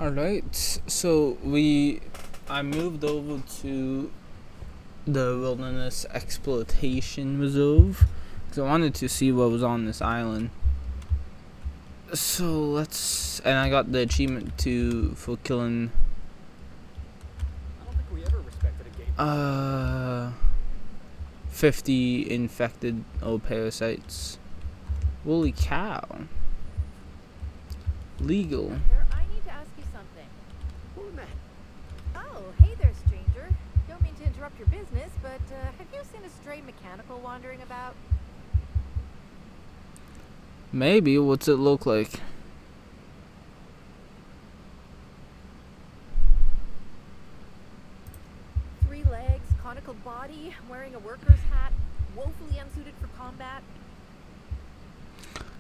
Alright, so I moved over to the Wilderness Exploitation Reserve because I wanted to see what was on this island. So and I got the achievement for killing I don't think we ever respected a gate. 50 infected parasites. Holy cow. Legal. I need to ask you something. Who's that? Oh, hey there, stranger. Don't mean to interrupt your business, but have you seen a stray mechanical wandering about? Maybe. What's it look like? Three legs, conical body, wearing a worker's hat, woefully unsuited for combat.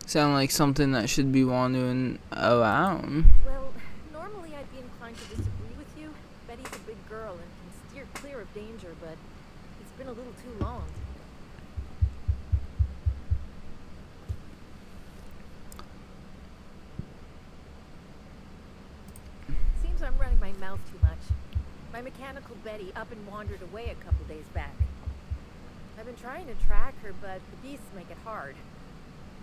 Sound like something that should be wandering around. Well, normally I'd be inclined to disagree with you. Betty's a big girl and can steer clear of danger, but it's been a little too long. Seems I'm running my mouth too much. My mechanical Betty up and wandered away a couple days back. I've been trying to track her, but the beasts make it hard.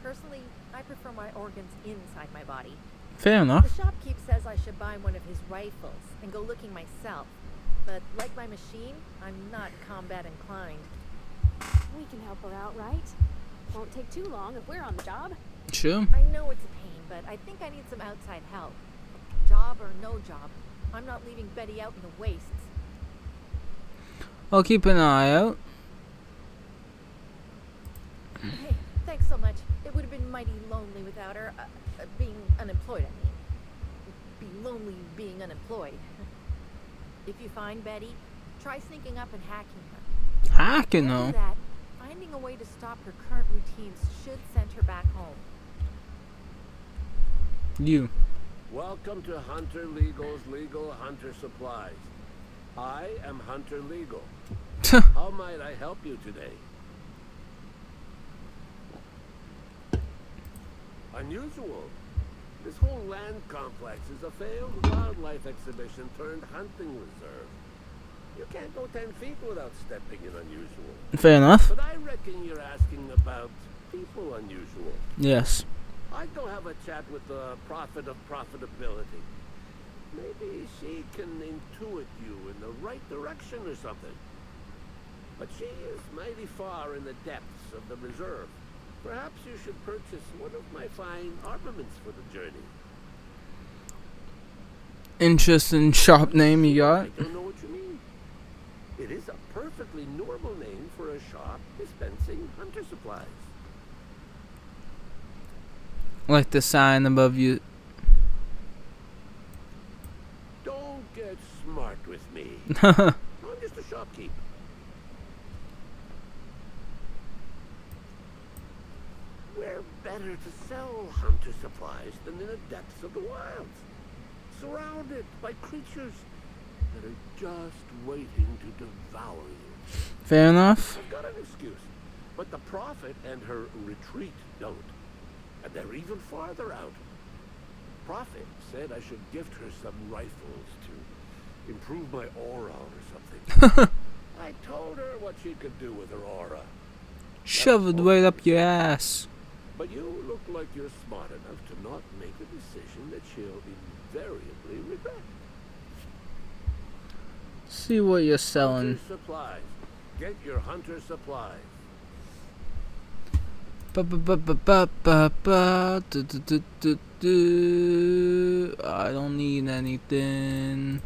Personally, I prefer my organs inside my body. Fair enough. The shopkeep says I should buy one of his rifles and go looking myself. But like my machine, I'm not combat inclined. We can help her out, right? Won't take too long if we're on the job. Sure. I know it's a pain, but I think I need some outside help. Job or no job, I'm not leaving Betty out in the wastes. I'll keep an eye out. Hey, thanks so much. It would have been mighty lonely without her. Being unemployed, I mean. It'd be lonely being unemployed. If you find Betty, try sneaking up and hacking her. Hacking After though. that, finding a way to stop her current routines should send her back home. You. Welcome to Hunter Legal's Legal Hunter Supplies. I am Hunter Legal. How might I help you today? Unusual. This whole land complex is a failed wildlife exhibition turned hunting reserve. You can't go 10 feet without stepping in unusual. Fair enough. But I reckon you're asking about people unusual. Yes. I'd go have a chat with the Prophet of Profitability. Maybe she can intuit you in the right direction or something. But she is mighty far in the depths of the reserve. Perhaps you should purchase one of my fine armaments for the journey. Interesting shop name you got. I don't know what you mean. It is a perfectly normal name for a shop dispensing hunter supplies. Like the sign above you. Don't get smart with me. I'm just a shopkeep. Where better to sell hunter supplies than in the depths of the wilds? Surrounded by creatures that are just waiting to devour you. Fair enough. I've got an excuse, but the Prophet and her retreat don't. And they're even farther out. Prophet said I should gift her some rifles to improve my aura or something. I told her what she could do with her aura. Shove it right up your ass. But you look like you're smart enough to not make a decision that she'll invariably regret. See what you're selling. Hunter supplies. Get your hunter supplies. Ba ba ba ba ba ba ba. Du, du, du, du, du. I don't need anything.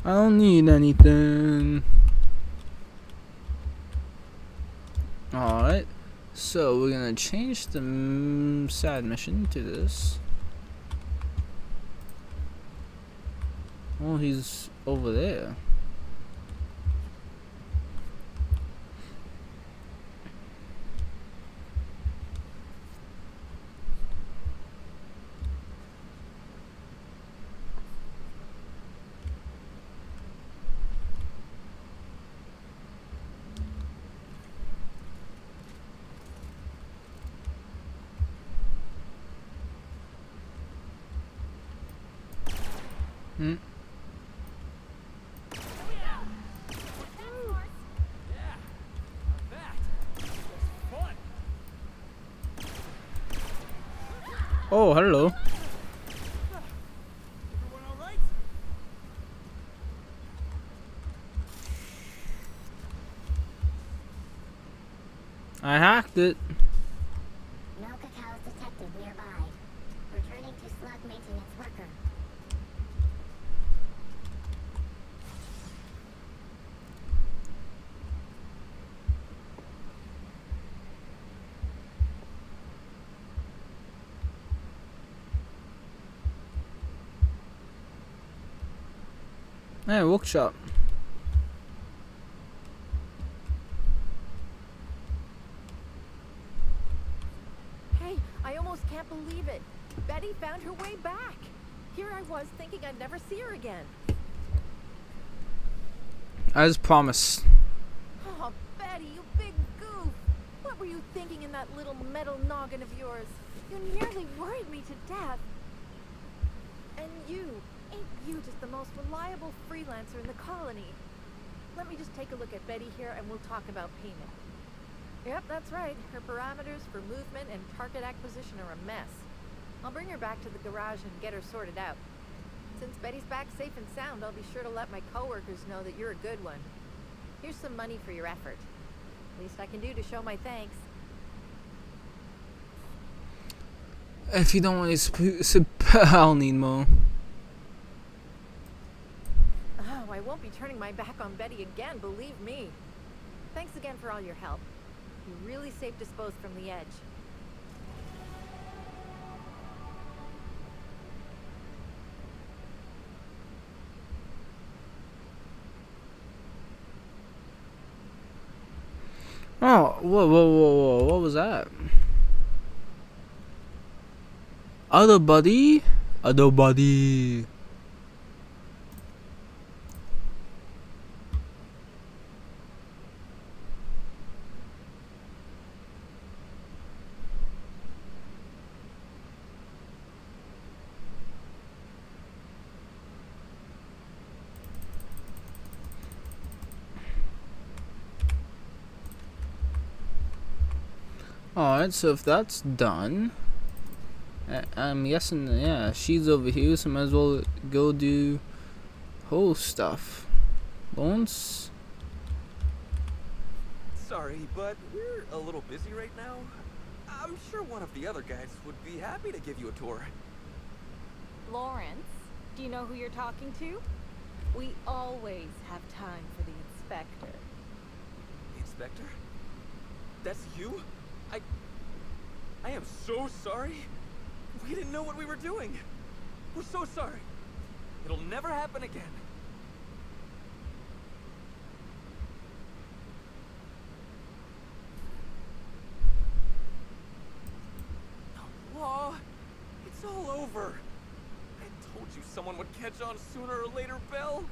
I don't need anything. Alright. So we're gonna change the side mission to this. Oh, he's over there. Hmm? Yeah. Now that was fun. Oh, hello. Everyone all right? I hacked it. No cacao's detected nearby. Returning to slug maintenance worker. Hey, workshop. Hey, I almost can't believe it. Betty found her way back. Here I was thinking I'd never see her again. As promised. Oh, Betty, you big goof. What were you thinking in that little metal noggin of yours? You nearly worried me to death. And ain't you just the most reliable freelancer in the colony? Let me just take a look at Betty here and we'll talk about payment. Yep, that's right. Her parameters for movement and target acquisition are a mess. I'll bring her back to the garage and get her sorted out. Since Betty's back safe and sound, I'll be sure to let my coworkers know that you're a good one. Here's some money for your effort. Least I can do to show my thanks. If you don't want to I'll need more. Oh, I won't be turning my back on Betty again, believe me. Thanks again for all your help. You really saved us both from the edge. Oh, whoa, what was that? Other buddy? Other buddy. Alright, so if that's done, I'm guessing, yeah, she's over here, so might as well go do whole stuff. Lawrence? Sorry, but we're a little busy right now. I'm sure one of the other guys would be happy to give you a tour. Lawrence, do you know who you're talking to? We always have time for the inspector. The inspector? That's you? I am so sorry. We didn't know what we were doing. We're so sorry. It'll never happen again. Law, it's all over. I told you someone would catch on sooner or later, Belle.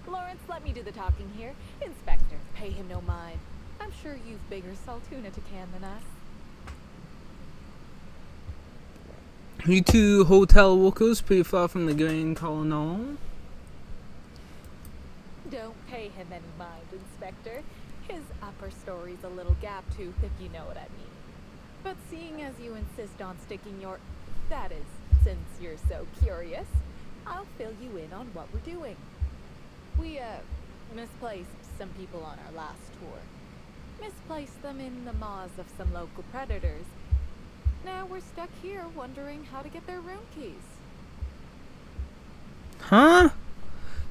Lawrence, let me do the talking here. Inspector, pay him no mind. I'm sure you've bigger saltuna to can than us. You two hotel workers pretty far from the Grand Colonel. Don't pay him any mind, Inspector. His upper story's a little gap-toothed, if you know what I mean. But seeing as you insist on sticking your... That is, since you're so curious, I'll fill you in on what we're doing. We, misplaced some people on our last tour. Misplaced them in the maws of some local predators. Now we're stuck here wondering how to get their room keys. Huh?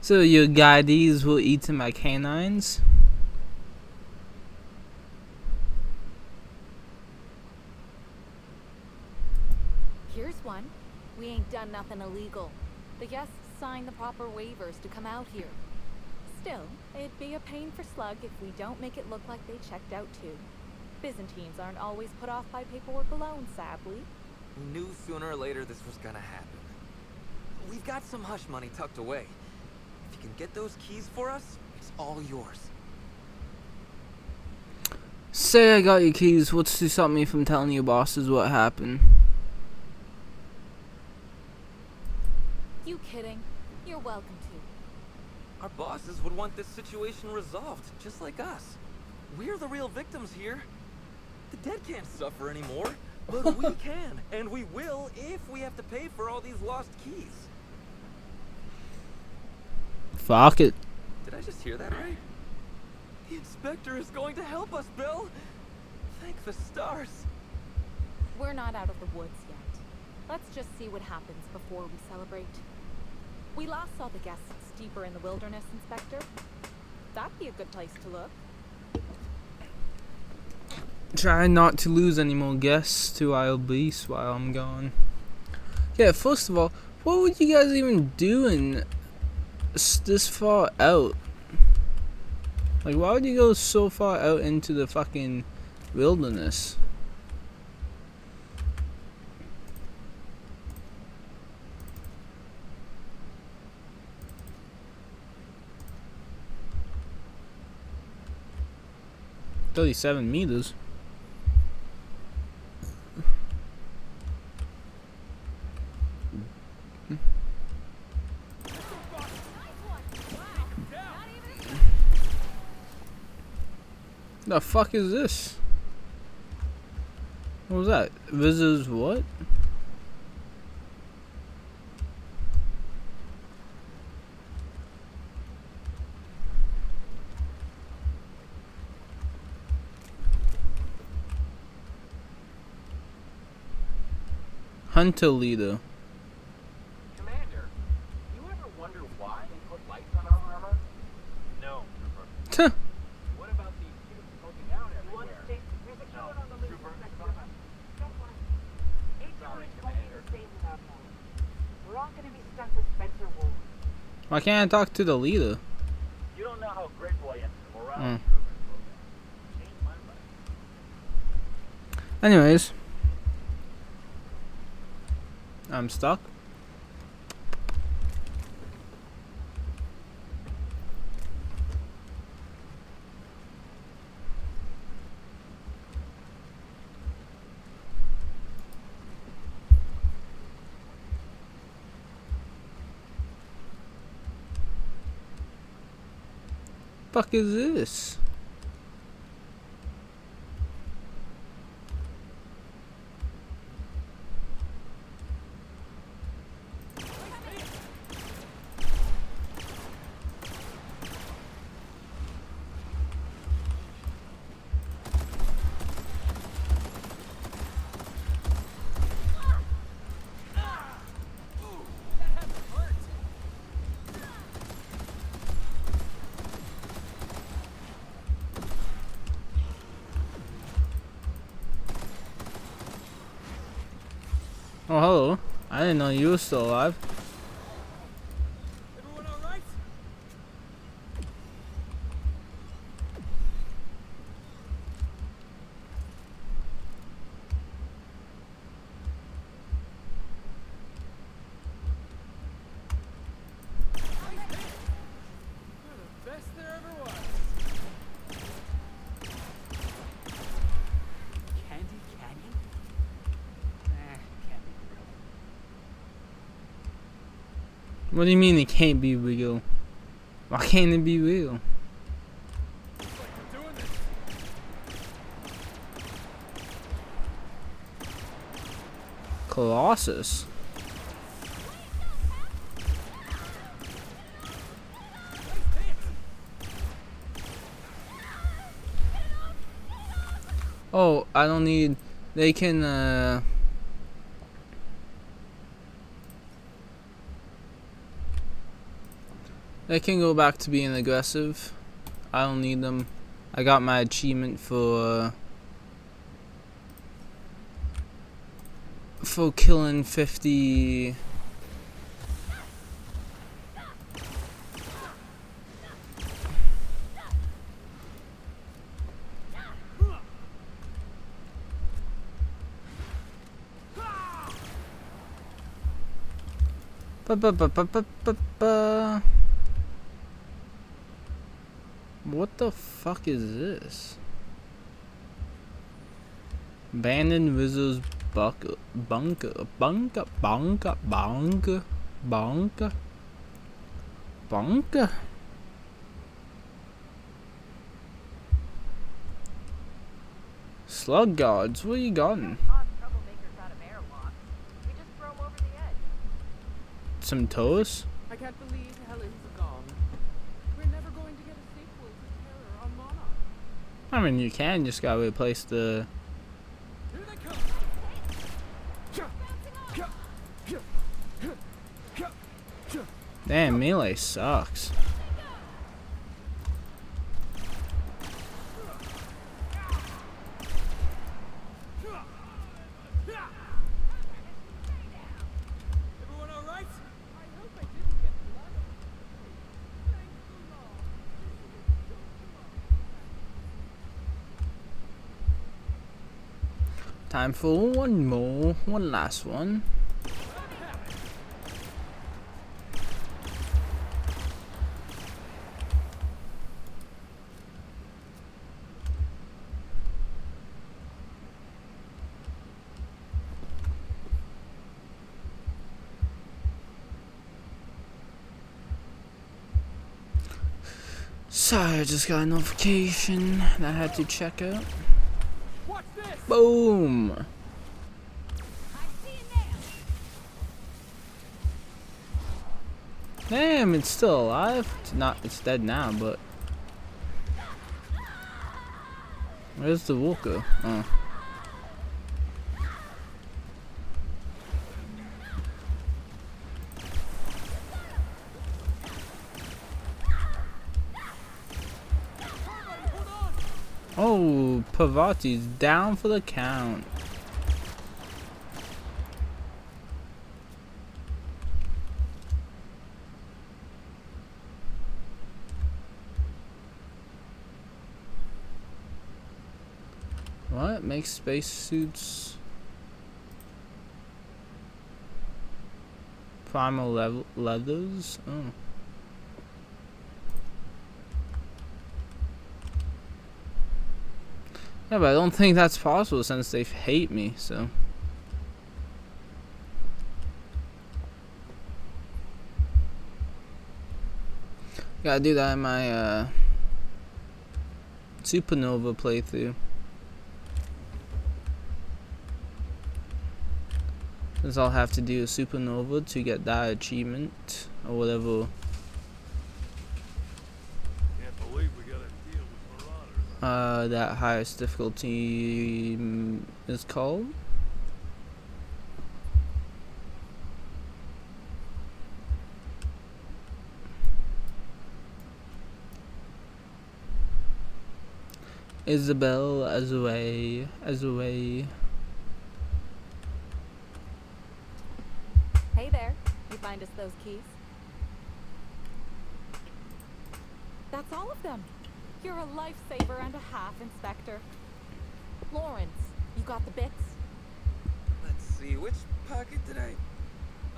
So your guidees will eat my canines? Here's one. We ain't done nothing illegal. The guests signed the proper waivers to come out here. Still, it'd be a pain for Slug if we don't make it look like they checked out too. Byzantines aren't always put off by paperwork alone, sadly. We knew sooner or later this was gonna happen. We've got some hush money tucked away. If you can get those keys for us, it's all yours. Say I got your keys, what's to stop me from telling your bosses what happened? You kidding? You're welcome to. Our bosses would want this situation resolved, just like us. We're the real victims here. The dead can't suffer anymore, but we can, and we will if we have to pay for all these lost keys. Fuck it. Did I just hear that right? The inspector is going to help us, Bill. Thank the stars. We're not out of the woods yet. Let's just see what happens before we celebrate. We last saw the guests deeper in the wilderness, Inspector. That'd be a good place to look. Try not to lose any more guests to wild beasts while I'm gone. Yeah, first of all, what would you guys even do in this far out? Like, why would you go so far out into the fucking wilderness? $37 meters. The fuck is this? What was that? Visitors what? Hunter leader. Commander, you ever wonder why they put lights on our armor? No, Trooper. What about the tubes poking out everywhere? No, Trooper. Sorry, Commander. We're all gonna be stuck with Spencer Wolf. Why can't I talk to the leader? You don't know how grateful I am to the morale Mm. improvement program. Changed my life. Anyways. I'm stuck. Fuck is this? Oh, hello. I didn't know you were still alive. Everyone all right? You're the best there ever was. Candy Canyon? Can't be real. What do you mean it can't be real? Why can't it be real? Looks like we're doing this. Colossus. Oh, I don't need. They can. They can go back to being aggressive. I don't need them. I got my achievement for killing 50. Ba-ba-ba-ba-ba-ba-ba. What the fuck is this? Abandoned Wizard's bunker. Bonk. Slug guards, what you got? Toss troublemakers out of airlocks. We just throw 'em over the edge. Some toes? I can't believe Helen's gone. We're never going to get a sequel to Terror on Monarch. I mean, you can, just gotta replace the... Here they come! Damn, melee sucks. Everyone all right? I hope I didn't get blood on my face. Thank the Lord. Time for one more, one last one. Sorry, I just got a notification that I had to check out. What's this? Boom! Damn, it's still alive. It's dead now, but where's the walker? Oh. Oh, Pavati's down for the count. What makes spacesuits primal leathers? Oh. Yeah, but I don't think that's possible since they hate me, so. Gotta do that in my Supernova playthrough. Since I'll have to do a Supernova to get that achievement or whatever. Can't believe we gotta deal with marauders. That highest difficulty is called. Isabel as away. Hey there. You find us those keys? That's all of them. You're a lifesaver and a half, Inspector. Lawrence, you got the bits? Let's see, which pocket did I...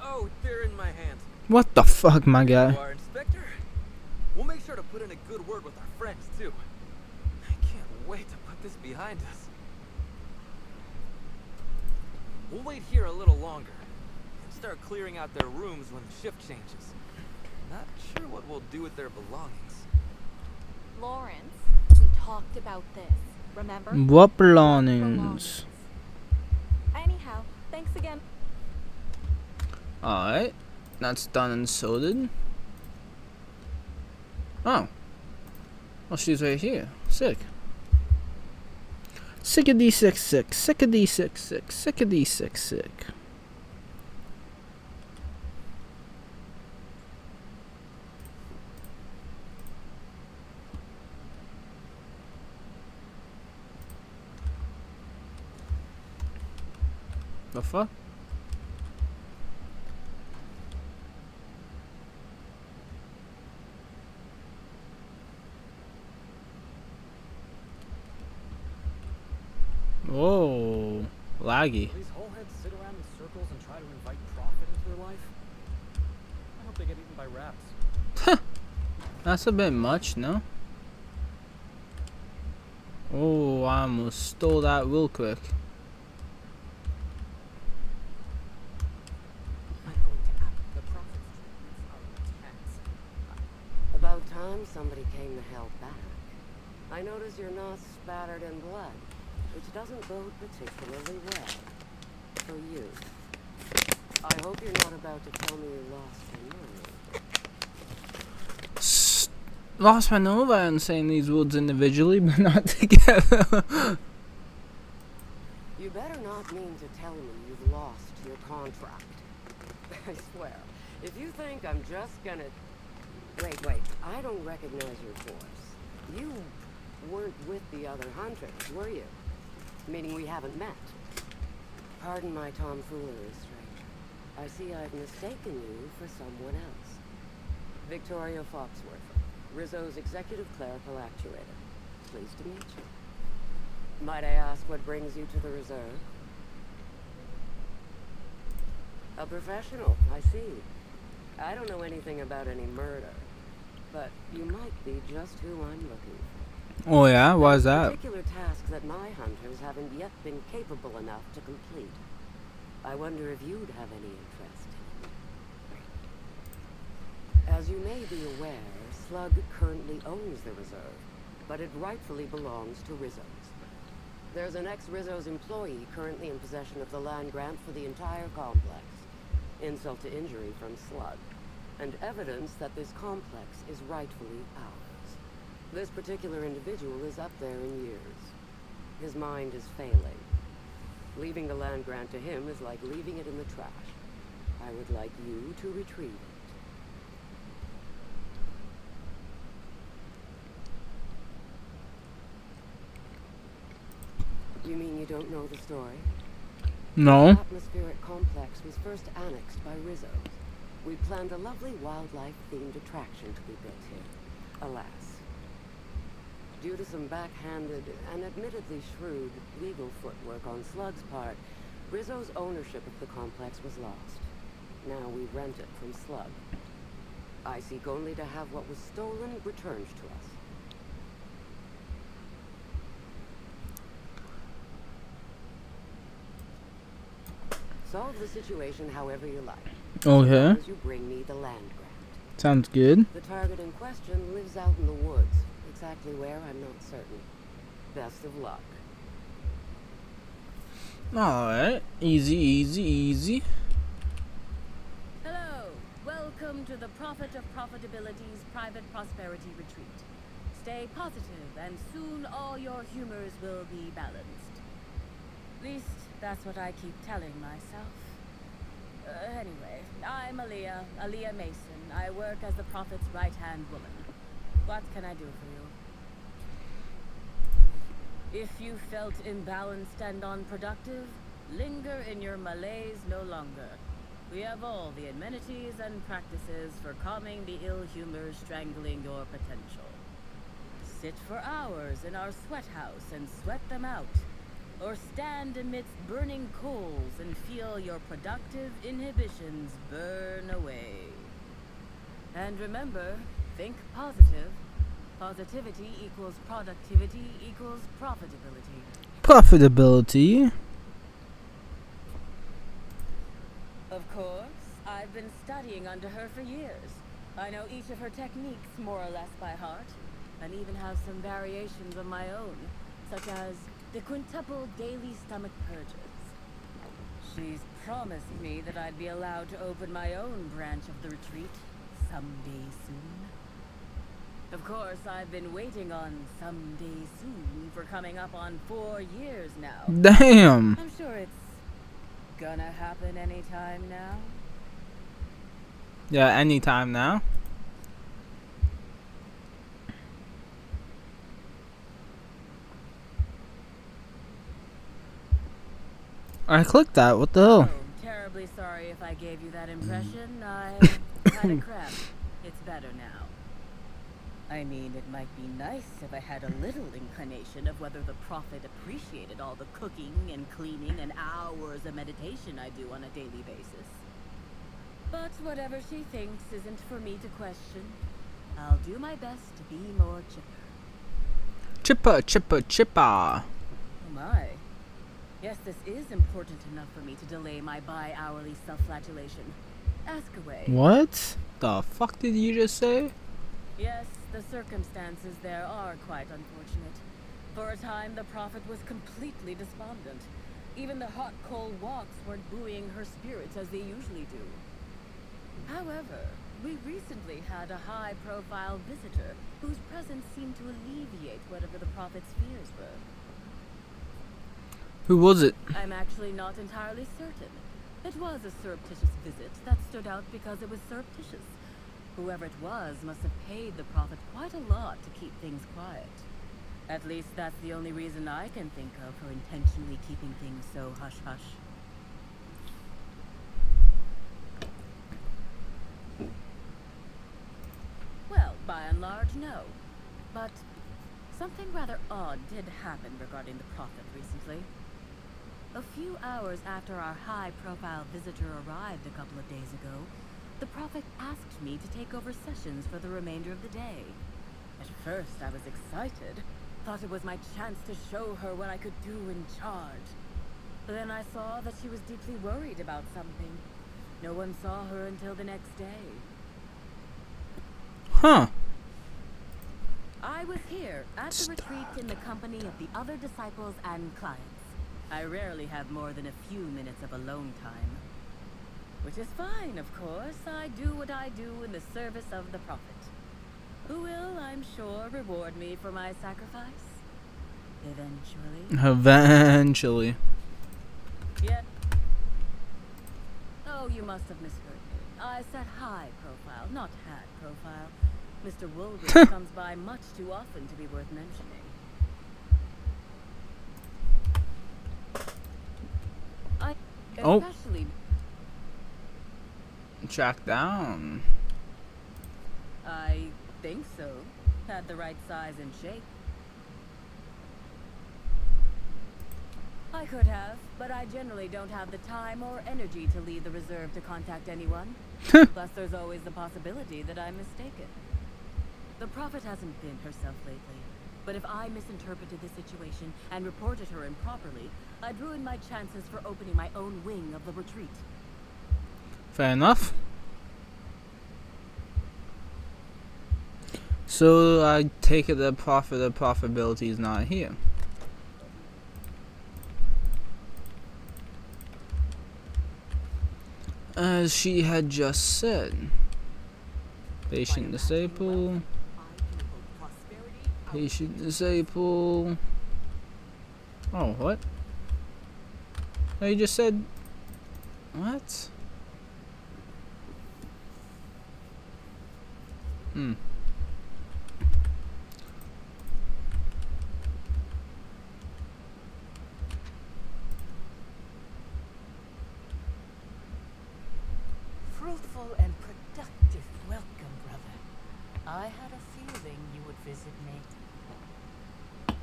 Oh, they're in my hand. What the fuck, my There you guy? are, Inspector. We'll make sure to put in a good word with our friends, too. I can't wait to put this behind us. We'll wait here a little longer and start clearing out their rooms when the shift changes. Not sure what we'll do with their belongings. Lawrence, we talked about this, remember? What belongings? Anyhow, thanks again. Alright, that's done and sorted. Oh. Well, she's right here. Sick. Sickity sick sick. Sickity sick sick. Sickity sick sick. The fuck? Whoa, laggy. These wholeheads sit around in circles and try to invite profit into their life. I hope they get eaten by rats. That's a bit much, no? Oh, I almost stole that real quick. I'm going to act. The profits treatments are intense. time somebody came to help back. I notice you're not spattered in blood, which doesn't bode particularly well for you. I hope you're not about to tell me you lost your mind. Lost my nerve, I am saying these words individually, but not together. You better not mean to tell me you've lost your contract. I swear, if you think I'm just gonna... Wait, I don't recognize your voice. You weren't with the other hunters, were you? Meaning we haven't met. Pardon my tomfoolery, stranger. I see I've mistaken you for someone else. Victoria Foxworth, Rizzo's executive clerical actuator. Pleased to meet you. Might I ask what brings you to the reserve? A professional, I see. I don't know anything about any murder, but you might be just who I'm looking for. Oh yeah? Why is that? A particular task that my hunters haven't yet been capable enough to complete. I wonder if you'd have any interest in it. As you may be aware, Slug currently owns the reserve, but it rightfully belongs to Rizzo's. There's an ex-Rizzo's employee currently in possession of the land grant for the entire complex. Insult to injury from Slug, and evidence that this complex is rightfully ours. This particular individual is up there in years. His mind is failing. Leaving the land grant to him is like leaving it in the trash. I would like you to retrieve it. You mean you don't know the story? No. The atmospheric complex was first annexed by Rizzo's. We planned a lovely wildlife-themed attraction to be built here. Alas. Due to some backhanded and admittedly shrewd legal footwork on Slug's part, Rizzo's ownership of the complex was lost. Now we rent it from Slug. I seek only to have what was stolen returned to us. Solve the situation however you like. Okay. As you bring me the land grant. Sounds good. The target in question lives out in the woods. Exactly where, I'm not certain. Best of luck. Alright. Easy. Hello. Welcome to the Prophet of Profitability's private prosperity retreat. Stay positive, and soon all your humors will be balanced. At least, that's what I keep telling myself. Anyway, I'm Aaliyah Mason. I work as the Prophet's right-hand woman. What can I do for you? If you felt imbalanced and unproductive, linger in your malaise no longer. We have all the amenities and practices for calming the ill humor strangling your potential. Sit for hours in our sweat house and sweat them out. Or stand amidst burning coals and feel your productive inhibitions burn away. And remember, think positive. Positivity equals productivity equals profitability. Profitability. Of course, I've been studying under her for years. I know each of her techniques more or less by heart, and even have some variations of my own, such as the quintuple daily stomach purges. She's promised me that I'd be allowed to open my own branch of the retreat someday soon. Of course, I've been waiting on someday soon for coming up on 4 years now. Damn. I'm sure it's gonna happen anytime now. Yeah, anytime now. I clicked that. What the hell? Oh, terribly sorry if I gave you that impression. I had a cramp. It's better now. I mean, it might be nice if I had a little inclination of whether the Prophet appreciated all the cooking and cleaning and hours of meditation I do on a daily basis. But whatever she thinks isn't for me to question. I'll do my best to be more chipper. Chipper. Oh my. Yes, this is important enough for me to delay my bi-hourly self-flagellation. Ask away. What the fuck did you just say? Yes, the circumstances there are quite unfortunate. For a time, the Prophet was completely despondent. Even the hot coal walks weren't buoying her spirits as they usually do. However, we recently had a high-profile visitor whose presence seemed to alleviate whatever the Prophet's fears were. Who was it? I'm actually not entirely certain. It was a surreptitious visit that stood out because it was surreptitious. Whoever it was must have paid the Prophet quite a lot to keep things quiet. At least that's the only reason I can think of for intentionally keeping things so hush-hush. Well, by and large, no. But something rather odd did happen regarding the Prophet recently. A few hours after our high-profile visitor arrived a couple of days ago, the Prophet asked me to take over sessions for the remainder of the day. At first, I was excited. Thought it was my chance to show her what I could do in charge. But then I saw that she was deeply worried about something. No one saw her until the next day. Huh. I was here at the retreat in the company of the other disciples and clients. I rarely have more than a few minutes of alone time. Which is fine, of course. I do what I do in the service of the Prophet, who will, I'm sure, reward me for my sacrifice. Eventually. Eventually. Yeah. Oh, you must have misheard me. I said high profile, not had profile. Mr. Woolridge comes by much too often to be worth mentioning. Especially Track down. I think so. Had the right size and shape. I could have, but I generally don't have the time or energy to leave the reserve to contact anyone. Plus, there's always the possibility that I'm mistaken. The Prophet hasn't been herself lately, but if I misinterpreted the situation and reported her improperly, I'd ruin my chances for opening my own wing of the retreat. Fair enough. So I take it the Prophet of Profitability is not here. As she had just said. Patient disable. Patient disable. Oh, what? Oh, you just said... What? Fruitful and productive welcome, brother. I had a feeling you would visit me.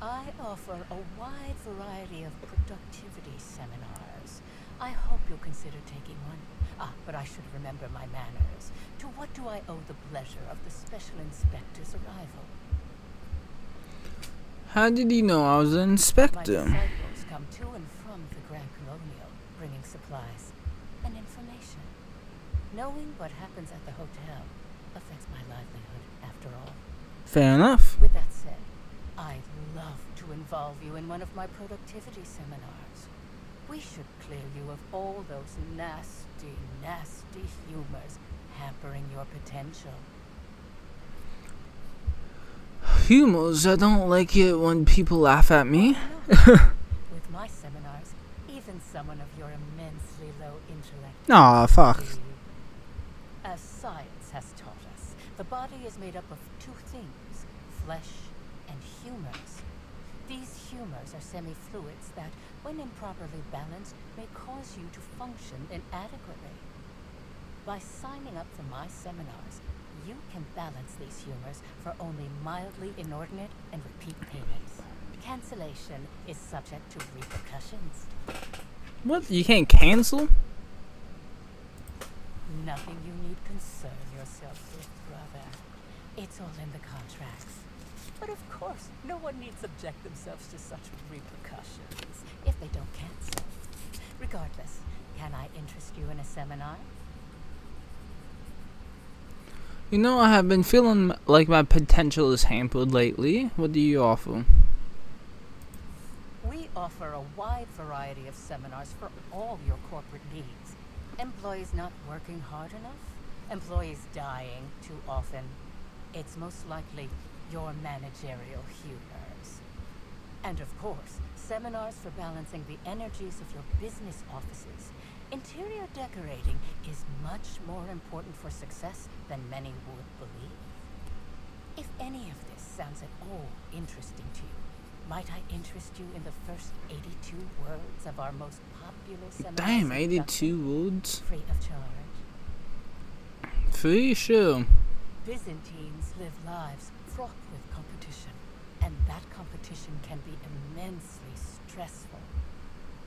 I offer a wide variety of productivity seminars. I hope you'll consider taking one. But I should remember my manners. To what do I owe the pleasure of the Special Inspector's arrival? How did he know I was an My inspector? disciples come to and from the Grand Colonial, bringing supplies and information. Knowing what happens at the hotel affects my livelihood, after all. Fair enough. With that said, I'd love to involve you in one of my productivity seminars. We should clear you of all those nasty, nasty humors hampering your potential. Humors, I don't like it when people laugh at me. With my seminars, even someone of your immensely low intellect. Aw, fuck. As science has taught us, the body is made up of two things, flesh and humors. These humors are semi-fluids that, when improperly balanced, may cause you to function inadequately. By signing up for my seminars, you can balance these humors for only mildly inordinate and repeat payments. Cancellation is subject to repercussions. What? You can't cancel? Nothing you need concern yourself with, brother. It's all in the contracts. But of course, no one need subject themselves to such repercussions if they don't cancel. Regardless, can I interest you in a seminar? You know, I have been feeling like my potential is hampered lately. What do you offer? We offer a wide variety of seminars for all your corporate needs. Employees not working hard enough? Employees dying too often? It's most likely your managerial humors. And of course, seminars for balancing the energies of your business offices. Interior decorating is much more important for success than many would believe. If any of this sounds at all interesting to you, might I interest you in the first 82 words of our most popular seminar? Damn, 82 words? Free of charge. Free? Sure. Byzantines live lives fraught with competition, and that competition can be immensely stressful.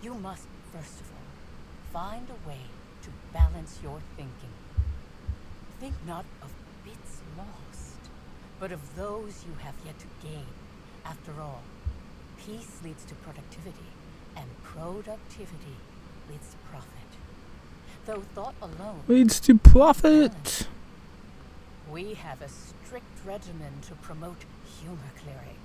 You must, first of all, find a way to balance your thinking. Think not of bits lost, but of those you have yet to gain. After all, peace leads to productivity, and productivity leads to profit. Though thought alone leads to profit. We have a strict regimen to promote humor clearing.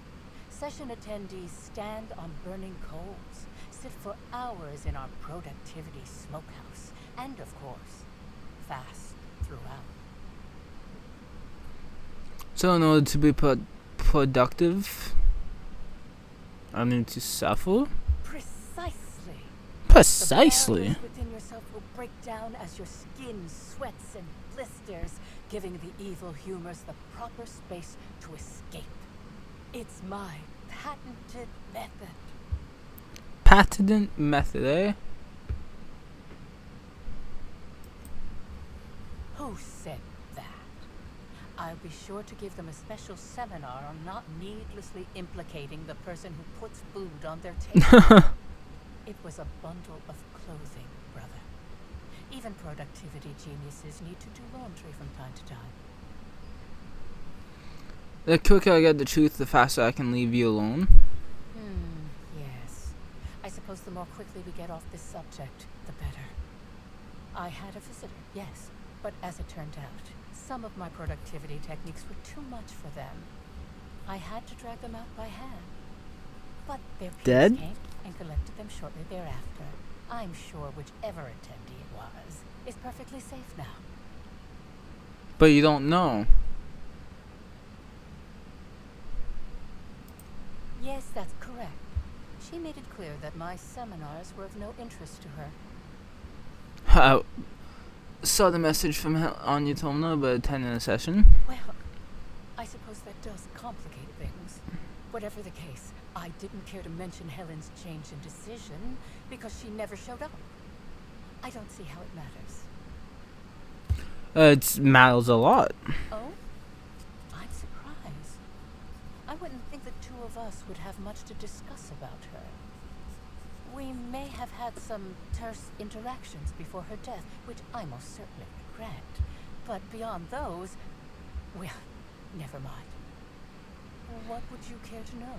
Session attendees stand on burning coals, sit for hours in our productivity smokehouse, and of course, fast throughout. So in order to be productive, I need to suffer? Precisely. Precisely. The barriers within yourself will break down as your skin sweats and blisters, giving the evil humors the proper space to escape. It's my patented method. Patented method, eh? Who said that? I'll be sure to give them a special seminar on not needlessly implicating the person who puts food on their table. It was a bundle of clothing, brother. Even productivity geniuses need to do laundry from time to time. The quicker I get the truth, the faster I can leave you alone. Yes. I suppose the more quickly we get off this subject, the better. I had a visitor, yes. But as it turned out, some of my productivity techniques were too much for them. I had to drag them out by hand. But their peers came and collected them shortly thereafter. I'm sure whichever attendee it was is perfectly safe now. But you don't know. Yes, that's correct. She made it clear that my seminars were of no interest to her. I saw the message from Anya told me about attending a session. Well, I suppose that does complicate things. Whatever the case, I didn't care to mention Helen's change in decision because she never showed up. I don't see how it matters. It matters a lot. Oh? I'm surprised. I wouldn't think the two of us would have much to discuss about her. We may have had some terse interactions before her death, which I most certainly regret. But beyond those, well, never mind. What would you care to know?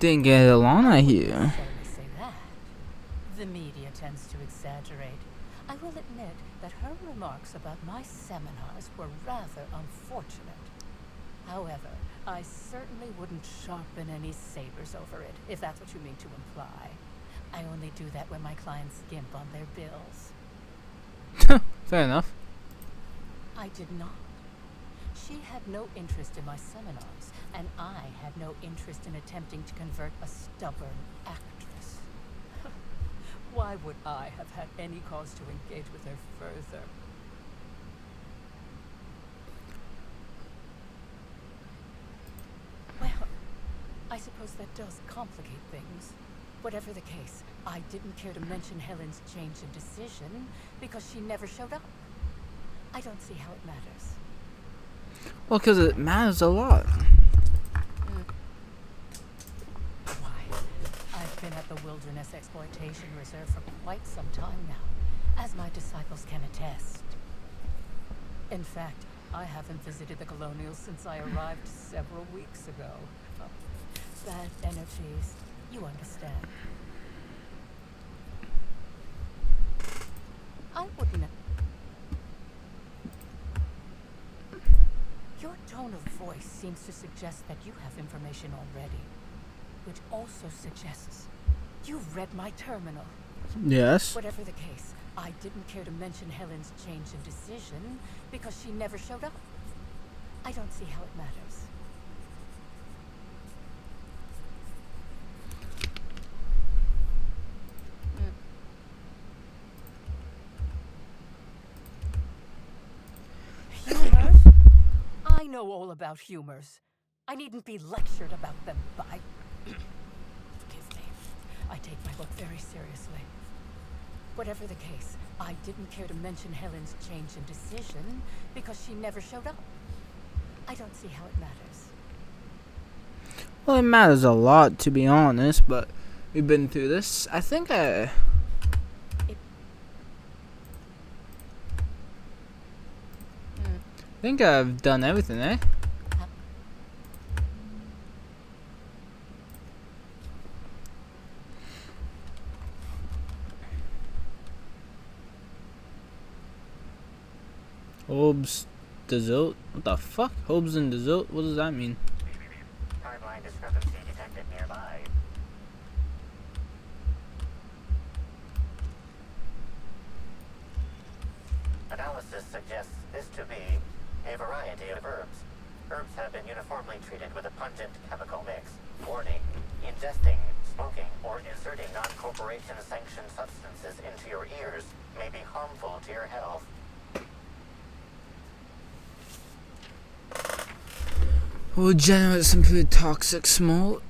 Didn't get along, I hear. I wouldn't say that. The media tends to exaggerate. I will admit that her remarks about my seminars were rather unfortunate. However, I certainly wouldn't sharpen any sabers over it, if that's what you mean to imply. I only do that when my clients skimp on their bills. Fair enough. I did not. She had no interest in my seminars, and I had no interest in attempting to convert a stubborn actress. Why would I have had any cause to engage with her further? Well, I suppose that does complicate things. Whatever the case, I didn't care to mention Helen's change in decision because she never showed up. I don't see how it matters. Well, because it matters a lot. Why, I've been at the Wilderness Exploitation Reserve for quite some time now, as my disciples can attest. In fact, I haven't visited the colonials since I arrived several weeks ago. Oh, bad energies, you understand. I wouldn't. Your tone of voice seems to suggest that you have information already, which also suggests you've read my terminal. Yes. Whatever the case, I didn't care to mention Helen's change in decision because she never showed up. I don't see how it matters. Humors? I know all about humors. I needn't be lectured about them by... Forgive me. I take my work very seriously. Whatever the case, I didn't care to mention Helen's change in decision because she never showed up. I don't see how it matters. Well, it matters a lot, to be honest, but we've been through this. I think I've done everything, eh? Hobbs dessert? What the fuck? Hobbs and dessert? What does that mean? Timeline discrepancy detected nearby. Analysis suggests this to be a variety of herbs. Herbs have been uniformly treated with a pungent chemical mix. Warning: ingesting, smoking, or inserting non-corporation sanctioned substances into your ears may be harmful to your health. Will generate some pretty toxic smoke.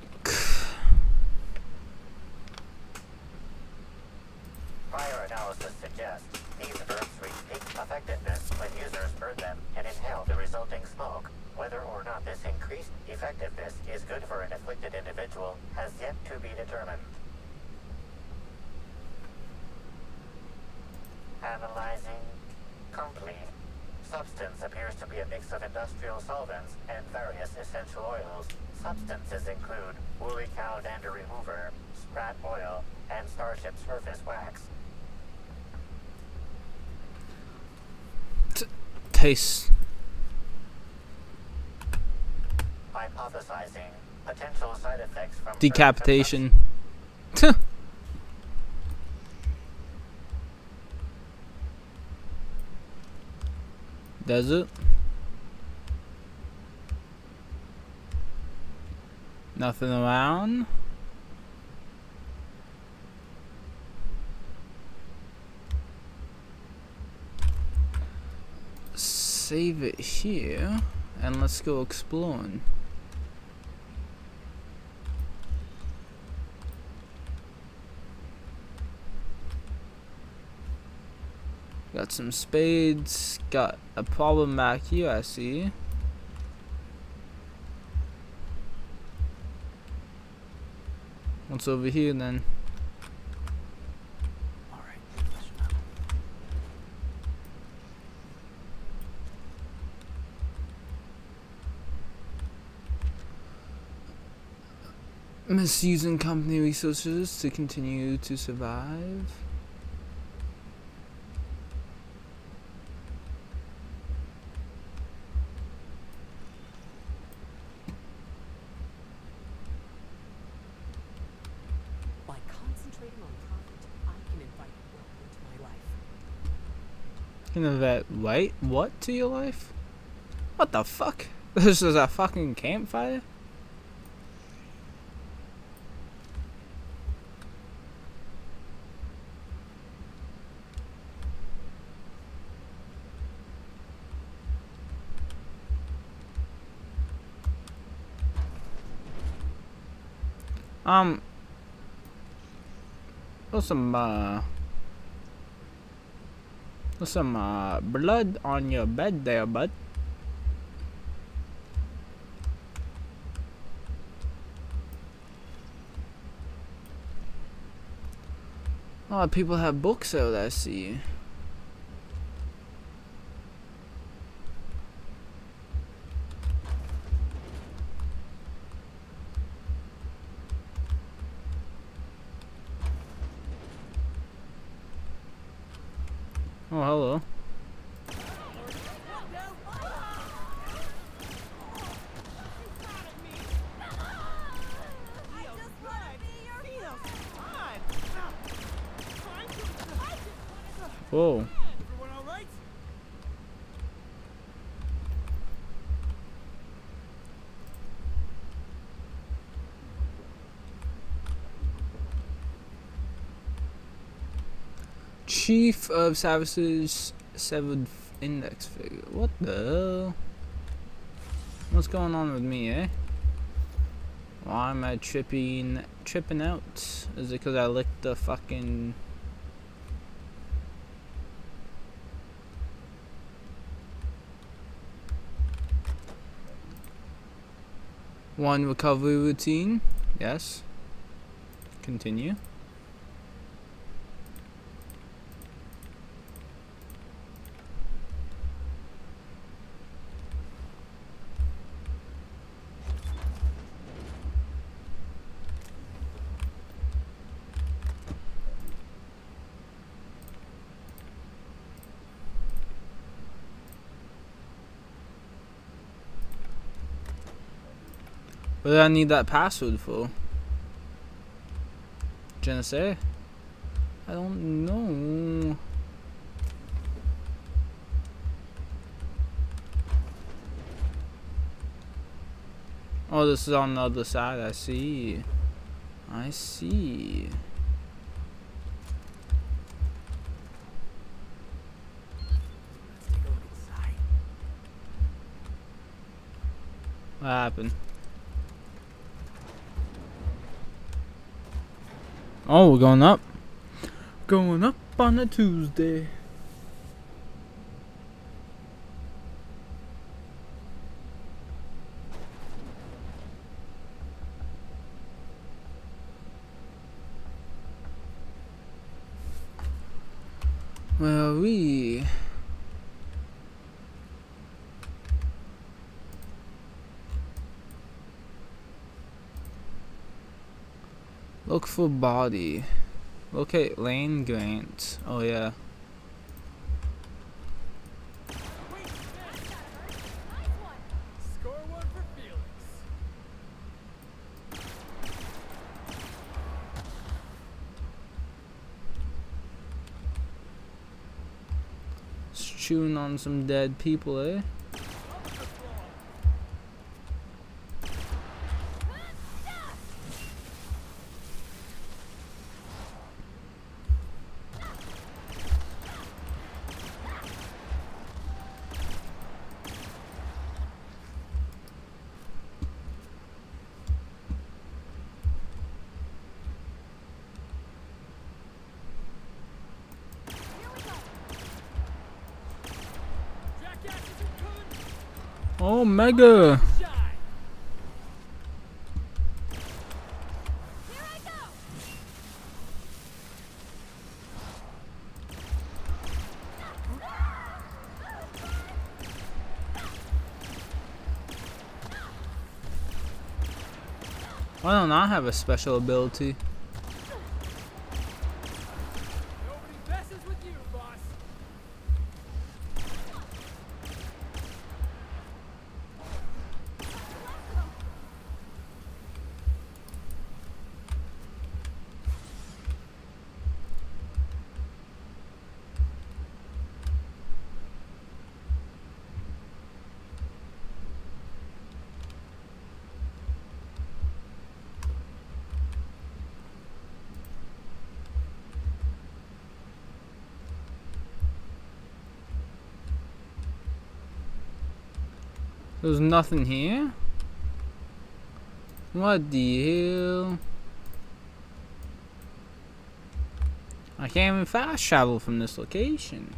Prior analysis suggests these herbs reach peak effectiveness when users burn them and inhale the resulting smoke. Whether or not this increased effectiveness is good for an afflicted individual has yet to be determined. Analyzing complete. Substance appears to be a mix of industrial solvents and various essential oils. Substances include woolly cow dander remover, sprat oil, and starship surface wax. Taste. Hypothesizing potential side effects from Decapitation. Does it? Nothing around. Save it here and let's go exploring. Got some spades. Got a problem back here, I see. What's over here then? Alright, listen up. Misusing company resources to continue to survive. By concentrating on profit, I can invite wealth into my life. You know that light what to your life? What the fuck? This is a fucking campfire? There's some blood on your bed there, bud. A lot of people have books out, I see. Oh, hello. Whoa. Everyone all right? Chief of Savage's severed index figure. What the hell? What's going on with me, eh? Why am I tripping out? Is it because I licked the fucking... One recovery routine? Yes. Continue. What do I need that password for? Genesee? I don't know. Oh, this is on the other side. I see. I see. Let's take a look inside. What happened? Oh, we're going up. Going up on a Tuesday. Where are we? Look for body. Locate Lane Grant. Oh yeah. Score one for Felix. Just chewing on some dead people, eh? Oh, mega! Why don't I have a special ability? Nobody messes with you, boss. There's nothing here? What the hell? I can't even fast travel from this location.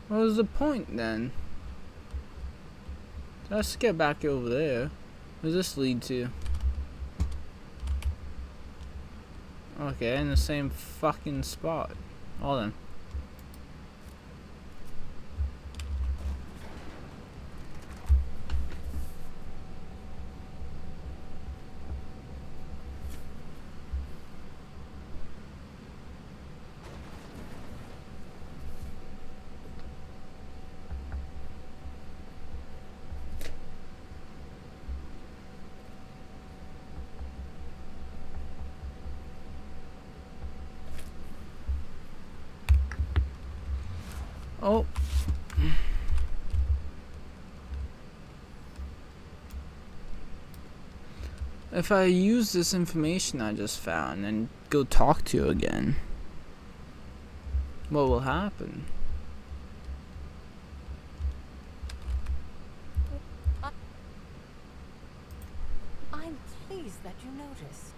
What was the point then? Let's get back over there. Where does this lead to? Okay, in the same fucking spot. Hold on. Oh. If I use this information I just found and go talk to you again, what will happen? I'm pleased that you noticed.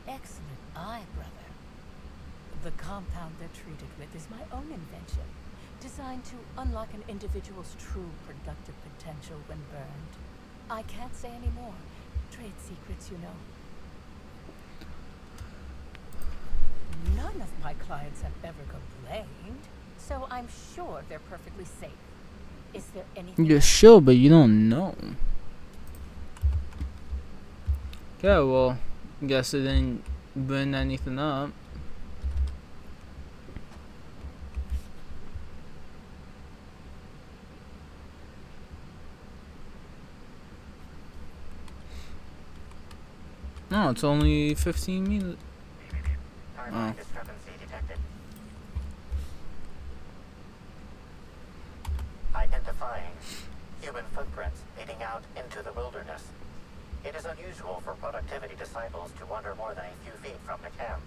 Excellent eye, brother. The compound they're treated with is my own invention, designed to unlock an individual's true productive potential when burned. I can't say any more. Trade secrets, you know. None of my clients have ever complained, so I'm sure they're perfectly safe. Is there anything? You're sure, but you don't know. Yeah, well, guess it didn't burn anything up. No, it's only 15 minutes. Timeline discrepancy detected. Identifying human footprints leading out into the wilderness. It is unusual for productivity disciples to wander more than a few feet from the camp.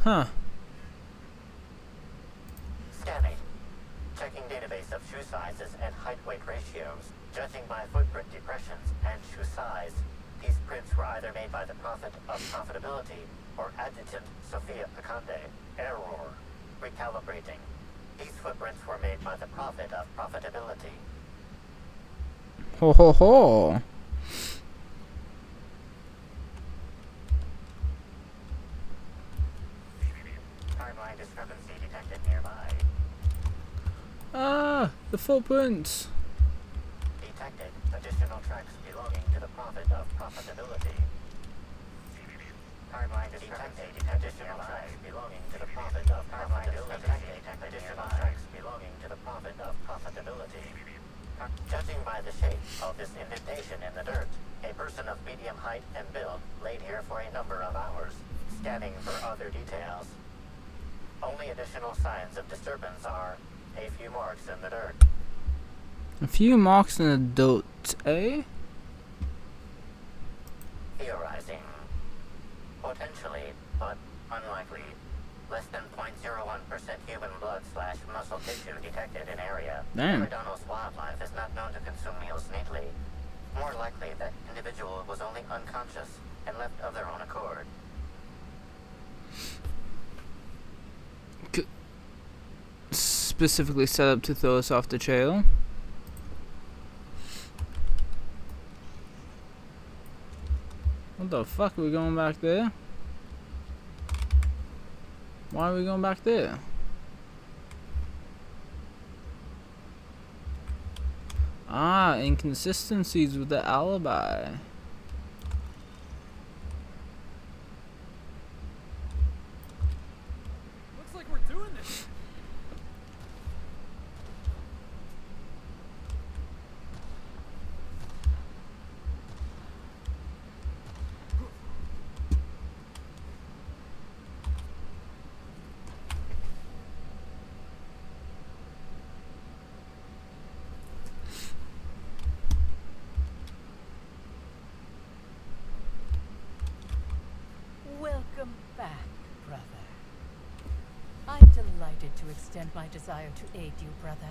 Huh. Scanning. Checking database of shoe sizes and height-weight ratios. Judging by footprint depressions and shoe size. These prints were either made by the Prophet of Profitability or Adjutant Sophia Picande. Error. Recalibrating. These footprints were made by the Prophet of Profitability. Ho ho ho. Timeline discrepancy detected nearby. Ah, the footprints. Detected additional tracks belonging to the Prophet of Profitability. Timeline detected additional tracks belonging to the Prophet of Profitability. Additional tracks belonging to the Prophet of Profitability. Judging by the shape of this indentation in the dirt, a person of medium height and build laid here for a number of hours, scanning for other details. Only additional signs of disturbance are a few marks in the dirt. A few marks in the dirt, eh? Theorizing. Potentially, but unlikely. Less than 0.01% human blood/muscle tissue detected in area. Damn. Eridanos wildlife is not known to consume meals neatly. More likely that individual was only unconscious and left of their own accord. Specifically set up to throw us off the trail. What the fuck are we going back there? Why are we going back there? Ah, inconsistencies with the alibi. Looks like we're doing this. Welcome back, brother. I'm delighted to extend my desire to aid you, brother.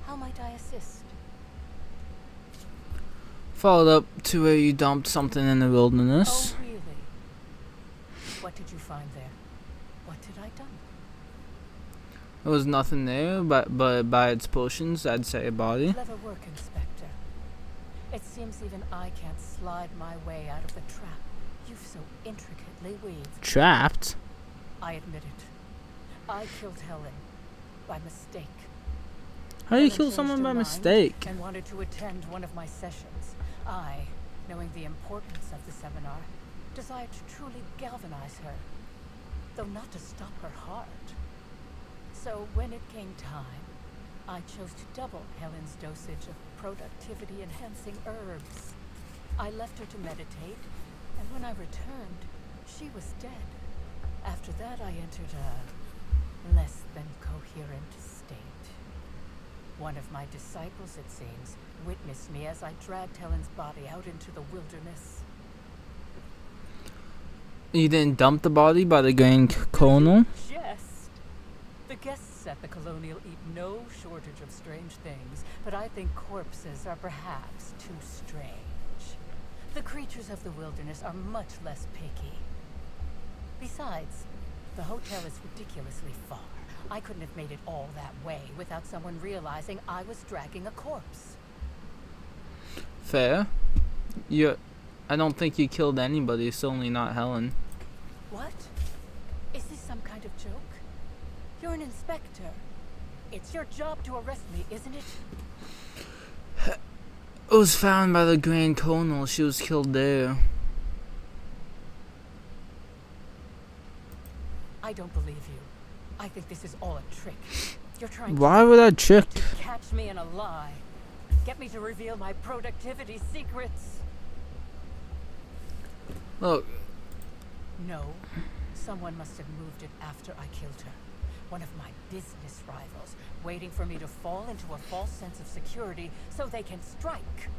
How might I assist? Followed up to where you dumped something in the wilderness. Oh, really? What did you find there? What did I dump? There was nothing there, but by its portions, I'd say a body. Clever work, Inspector. It seems even I can't slide my way out of the trap you've so intricately weaved. Trapped? I admit it. I killed Helen by mistake. How do you Helen kill changed someone her by mind mistake? And wanted to attend one of my sessions. I, knowing the importance of the seminar, desired to truly galvanize her, though not to stop her heart. So when it came time, I chose to double Helen's dosage of productivity-enhancing herbs. I left her to meditate, and when I returned, she was dead. After that, I entered a less than coherent state. One of my disciples, it seems, witnessed me as I dragged Helen's body out into the wilderness. You didn't dump the body by the Grand Colonel? Jest. The guests at the Colonial eat no shortage of strange things, but I think corpses are perhaps too strange. The creatures of the wilderness are much less picky. Besides, the hotel is ridiculously far. I couldn't have made it all that way without someone realizing I was dragging a corpse. Fair. I don't think you killed anybody, certainly not Helen. What? Is this some kind of joke? You're an inspector. It's your job to arrest me, isn't it? It was found by the Grand Colonel. She was killed there. I don't believe you. I think this is all a trick. You're trying Why would I trick? to catch me in a lie. Get me to reveal my productivity secrets. Look. No. Someone must have moved it after I killed her. One of my business rivals, waiting for me to fall into a false sense of security so they can strike.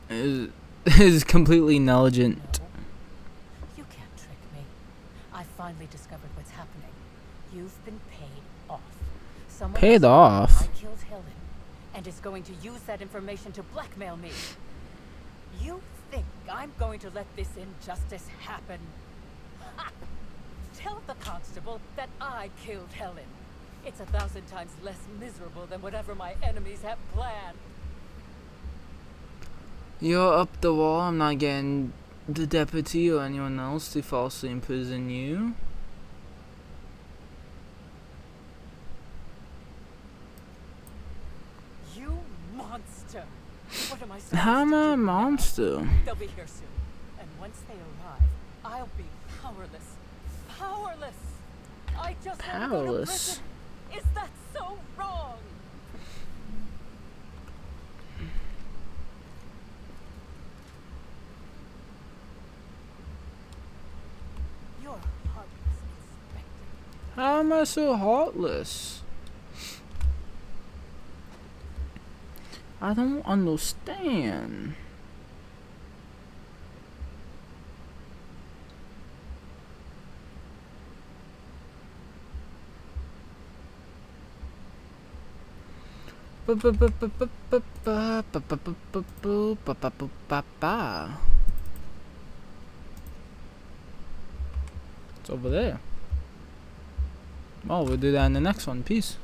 It is completely negligent. No. You can't trick me. I finally discovered what's happening. You've been paid off. Someone Paid else off? I killed Helen, and is going to use that information to blackmail me. You think I'm going to let this injustice happen? Ha! Tell the constable that I killed Helen. It's 1,000 times less miserable than whatever my enemies have planned. You're up the wall. I'm not getting the deputy or anyone else to falsely imprison you. You monster! What am I supposed How am to I do a now? monster? They'll be here soon, and once they arrive, I'll be powerless. Powerless! I just want to go to Powerless? prison. Is that so wrong? You're heartless, Inspector. How am I so heartless? I don't understand. It's over there. Oh, we'll do that in the next one. Peace.